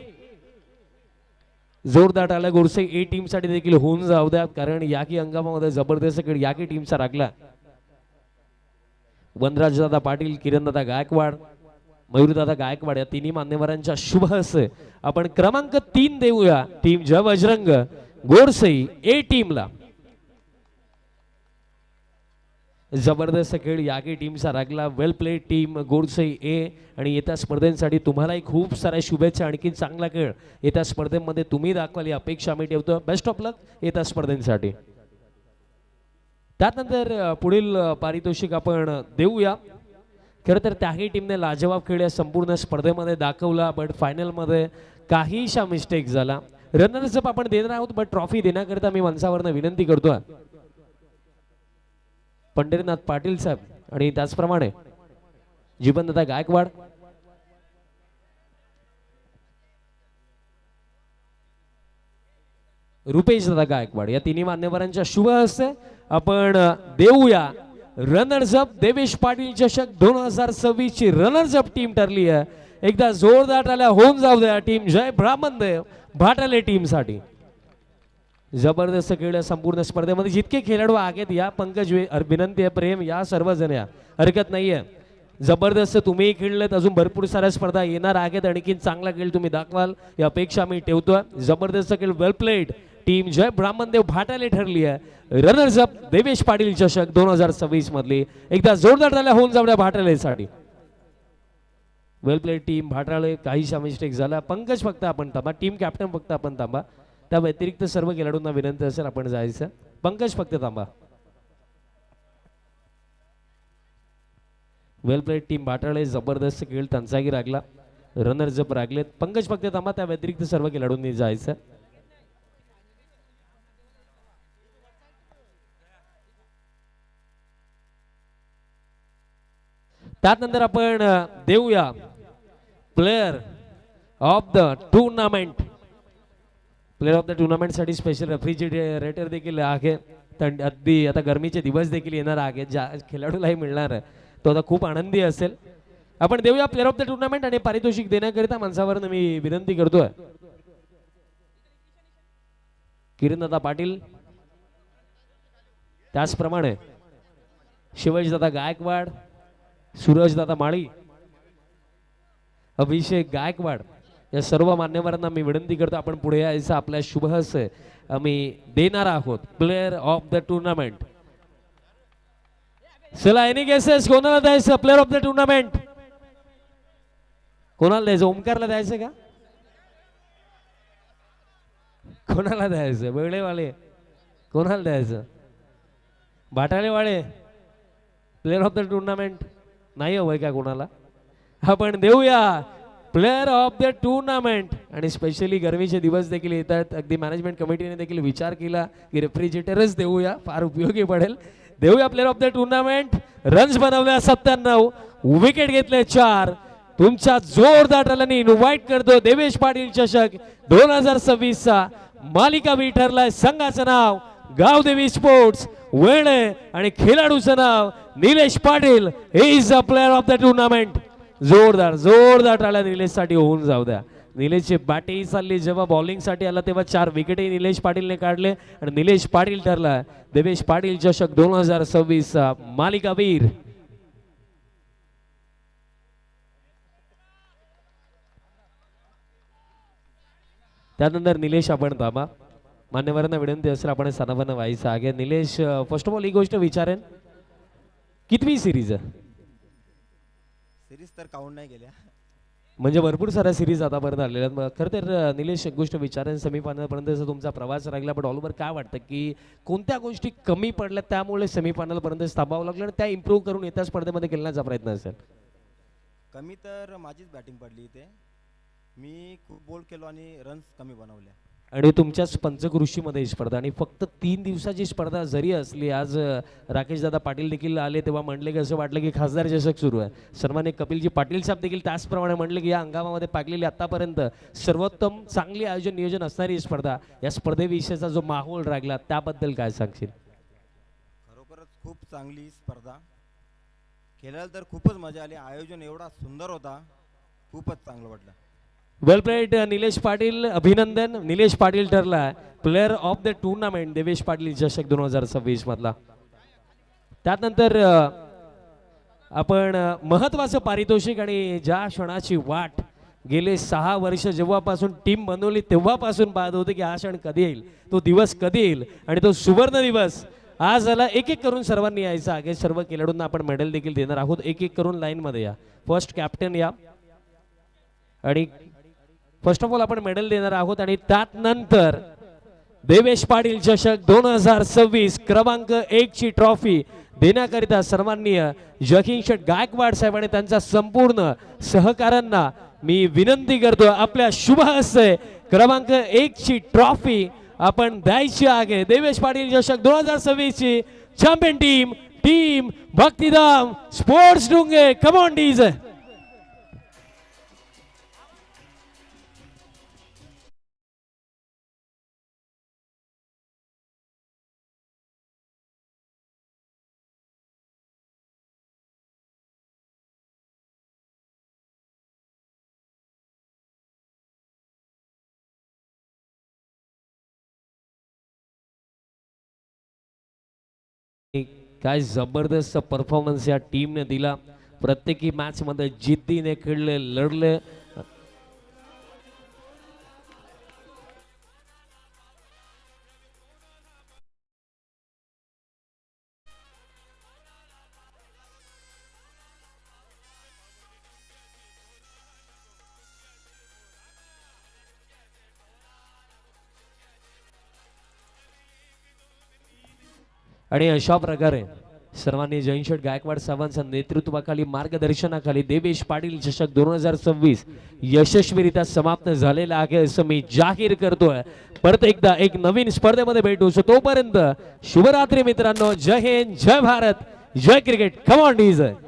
जोरदार टाळ्या गोरसे ए टीम साठी देखील होऊन जाऊ द्या, कारण याकी हंगामामध्ये जबरदस्त खेळ याकी टीमचा लागला. वनराजदादा पाटील, किरणदादा गायकवाड, मयूरदादा गायकवाड या तिन्ही मान्यवरांच्या शुभ हस्ते आपण क्रमांक 3 देऊया टीम जय बजरंग गोरसई ए टीमला. जबरदस्त खेळ याकी टीमचा लागला. वेल प्लेड टीम गोरसई ए. आणि येत्या स्पर्धेसाठी तुम्हालाही खूप साऱ्या शुभेच्छा. आणखी चांगला खेळ येत्या स्पर्धेमध्ये तुम्ही दाखवाल ही अपेक्षा आम्ही ठेवतो. बेस्ट ऑफ लक येत्या स्पर्धेसाठी. त्यानंतर पुढील पारितोषिक आपण देऊया. खरं तर त्याही टीमने लाजवाब खेळ या संपूर्ण स्पर्धेमध्ये दाखवला, बट फायनलमध्ये काहीशा मिस्टेक झाला. रनर्स अप आपण देणार आहोत, बट ट्रॉफी देण्याकरिता मी मंचावरनं विनंती करतोय पंढरीनाथ पाटील साहेब आणि त्याचप्रमाणे जीवनदाता गायकवाड, रुपेश दादा गायकवाड या तिन्ही मान्यवरांच्या शुभ हस्ते आपण देऊया रनर्स अप देवेश पाटील चषक 2026 ची रनर्स अप टीम ठरली आहे. एकदा जोरदार टाळ्या होऊन जाऊ द्या टीम जय ब्राह्मणदेव भाटाले टीम साठी. जबरदस्त खेळ संपूर्ण स्पर्धेमध्ये जितके खेळाडू आहेत या पंकज विनंती आहे प्रेम या सर्वजण या हरकत नाहीये. जबरदस्त तुम्ही खेळलेत, अजून भरपूर साऱ्या स्पर्धा येणार आहेत, आणखीन चांगला खेळ तुम्ही दाखवाल या अपेक्षा मी ठेवतोय. जबरदस्त खेळ, वेल प्लेड टीम जय ब्राह्मणदेव भाटाले ठरली आहे रनर्स अप देवेश पाटील चषक 2026 मधली. एकदा जोरदार टाळ्या होऊन जाऊ द्या भाटाले साठी. वेल प्लेड टीम भाटाळे. काहीशा मिस्टेक झाला. पंकज फक्त आपण थांबा, टीम कॅप्टन फक्त आपण थांबा, त्या व्यतिरिक्त सर्व खेळाडूंना विनंती असेल आपण जायचं. पंकज फक्त थांबा. वेल प्लेड टीम भाटाळे. जबरदस्त खेळ त्यांचाही लागला, रनर्स अप रागलेत. पंकज फक्त थांबा, त्या व्यतिरिक्त सर्व खेळाडूंनी जायचं. त्यानंतर आपण देऊया player of the tournament. Player of the tournament साठी स्पेशल रेफ्रिजरेटर देखील आहे. अगदी आता गरमीचे दिवस देखील येणार आहेत, ज्या खेळाडूलाही मिळणार आहे तो आता खूप आनंदी असेल. आपण देऊया प्लेयर ऑफ द टुर्नामेंट आणि पारितोषिक देण्याकरिता माणसावर मी विनंती करतोय किरणदादा पाटील, त्याचप्रमाणे शिवाजीदादा गायकवाड, सूरजदादा माळी, अभिषेक गायकवाड या सर्व मान्यवरांना मी विनंती करतो आपण पुढे यायचं. आपल्या शुभ हस्ते आम्ही देणार आहोत प्लेयर ऑफ द टुर्नामेंट. चला एनी गेसेस, कोणाला द्यायचं प्लेयर ऑफ द टुर्नामेंट? कोणाला द्यायचं? ओमकारला द्यायचं का? कोणाला द्यायचं? वेळेवाले कोणाला द्यायचं? भाटालेवाळे प्लेयर ऑफ द टुर्नामेंट नाही हवंय का कोणाला? आपण देऊया प्लेयर ऑफ द टुर्नामेंट. आणि स्पेशली गरमीचे दिवस देखील येतात, अगदी मॅनेजमेंट कमिटीने देखील विचार केला की रेफ्रिजरेटरच देऊया, फार उपयोगी पडेल. देऊया player of the tournament. Runs बनवल्या 97, विकेट घेतले 4. तुमच्या जोरदार टाळ्यांनी इन्व्हाइट करतो देवेश पाटील चषक 2026 चा मालिकावीर ठरलाय. संघाचं नाव गावदेवी स्पोर्ट्स, वेळ आणि खेळाडूचं नाव Nilesh Patil. He is the player of the tournament. जोरदार जोरदार टाळ्या निलेश साठी होऊन जाऊ द्या. निलेशची बॅटिंग चालली, जेव्हा बॉलिंग साठी आला तेव्हा 4 विकेटही निलेश पाटीलने काढले आणि निलेश पाटील ठरला देवेश पाटील चषक 2026 चा मालिकावीर. त्यानंतर निलेश आपण थांबा, मान्यवरांना विनंती असेल आपण सन्मान व्हायचं आहे. Nilesh, first of all he गोष्ट विचारेन, कितवी सिरीज आहे? सिरीज तर काउंट नाही केल्या, म्हणजे भरपूर साऱ्या सिरीज आतापर्यंत आलेल्या आहेत. खरं तर निलेश एक गोष्ट विचारेन, सेमीफायनलपर्यंतचा तुमचा प्रवास राहिला, पण ऑल ओव्हर काय वाटतं की कोणत्या गोष्टी कमी पडल्या त्यामुळे सेमीफायनलपर्यंत थांबावं लागलं आणि त्या इम्प्रूव्ह करून येत्या स्पर्धेमध्ये खेळण्याचा प्रयत्न असेल? कमी तर माझीच बॅटिंग पडली इथे. मी खूप बोल्ड केलो आणि रन्स कमी बनवल्या. आणि तुमच्याच पंचकृषीमध्ये ही स्पर्धा, आणि फक्त 3 दिवसाची स्पर्धा जरी असली, आज राकेशदादा पाटील देखील आले तेव्हा म्हणले की असं वाटलं की खासदार चषक सुरू आहे. सन्माननीय कपिलजी पाटील साहेब देखील त्याचप्रमाणे म्हणले की या हंगामामध्ये पाकलेली आतापर्यंत सर्वोत्तम चांगली आयोजन नियोजन असणारी ही स्पर्धा. या स्पर्धेविषयीचा जो माहोल रागला त्याबद्दल काय सांगशील? खरोखरच खूप चांगली स्पर्धा, खेळायला तर खूपच मजा आली. आयोजन एवढा सुंदर होता, खूपच चांगलं वाटलं. वेल प्लेड निलेश पाटील, अभिनंदन. निलेश पाटील ठरला player of the tournament Devesh Patil चषक 2026 मधला. त्यानंतर आपण महत्वाचं पारितोषिक आणि ज्या क्षणाची वाट गेले 6 वर्ष जेव्हापासून टीम बनवली तेव्हापासून पाहत होते की हा क्षण कधी येईल, तो दिवस कधी येईल, आणि तो सुवर्ण दिवस आज आला. एक एक करून सर्वांनी यायचं आहे. सर्व खेळाडूंना आपण मेडल देखील देणार आहोत. एक एक करून लाईन मध्ये या. फर्स्ट कॅप्टन या, आणि फर्स्ट ऑफ ऑल आपण मेडल देणार आहोत. आणि त्यानंतर देवेश पाटील चषक 2026 क्रमांक 1 ची ट्रॉफी देण्याकरिता सन्माननीय जकीन शेठ गायकवाड साहेब आणि त्यांच्या संपूर्ण सहकाऱ्यांना मी विनंती करतो आपल्या शुभ हस्ते क्रमांक 1 ची ट्रॉफी आपण द्यायची आहे. देवेश पाटील चषक 2026 ची champion team team Bhaktidham sports Dunge. Come on DJ. काय जबरदस्त परफॉर्मन्स या टीमने दिला. प्रत्येकी मॅच मध्ये जिद्दीने खेळले, लढले. आणि अशा प्रकारे सर्वांनी जयशेठ गायकवाड साहेबांच्या नेतृत्वाखाली मार्गदर्शनाखाली देवेश पाटील चषक 2026 यशस्वीरित्या समाप्त झालेला आहे असं मी जाहीर करतोय. परत एकदा एक नवीन स्पर्धेमध्ये भेटू. तोपर्यंत शुभरात्री मित्रांनो. जय हिंद, जय भारत, जय क्रिकेट. Come on DJ.